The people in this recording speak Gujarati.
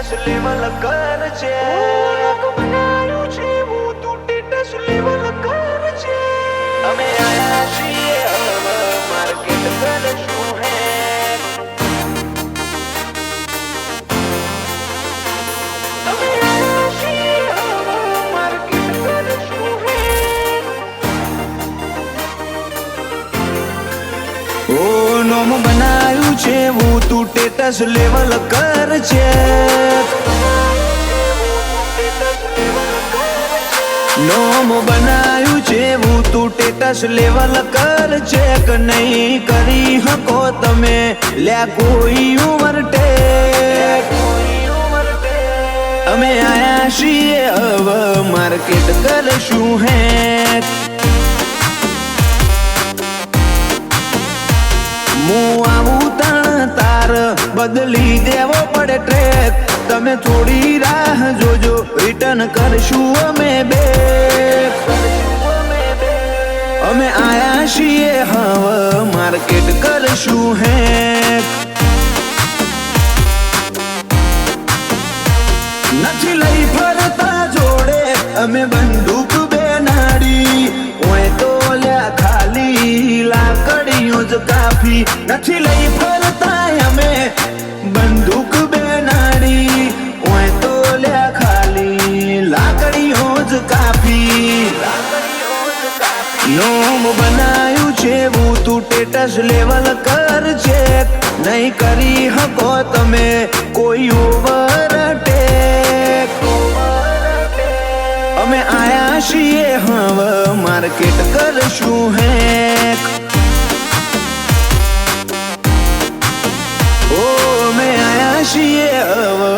ટેટસ લેવલ કર છે બનાવ્યું છે હું તું ટેટસ લેવલ કર છે અમે આયા છીએ હવે માર્કેટ કરશું હે અમે આયા છીએ હવે માર્કેટ કરશું હે ઓ નોમ બનાવ્યું છે હું તું ટેટસ લેવલ કર છે નોમ બનાવ્યું છે હું તું ટેટસ લેવલ કર છે કે નહીં કરી હકો તમે લ્યા કોઈ ઉમરટેક અમે આયા છીએ હવે માર્કેટ કરશું હે હું આવું તણ તાર બદલી દેવો પડે ટ્રેક તમે થોડી રાહ જોજો રિટર્ન કરશું અમે બે અમે આયા છીએ હવે માર્કેટ કરશું હે નથી લઈ ફરતા જોડે અમે બંદૂક બે નાડી ઓય તો લ્યા ખાલી લાકડીઓ જ કાફી નથી લઈ ફરતા અમે બંદૂક બે નાડી ઓય તો લ્યા ખાલી લાકડીઓ જ કાફી નોમ બનાવ્યું છે હું તું ટેટસ લેવલ કર છે નહીં કરી હકો તમે કોઈ ઓવરટેક અમે આયા છીએ હવે માર્કેટ કરશું હે ઓ અમે આયા છીએ હવે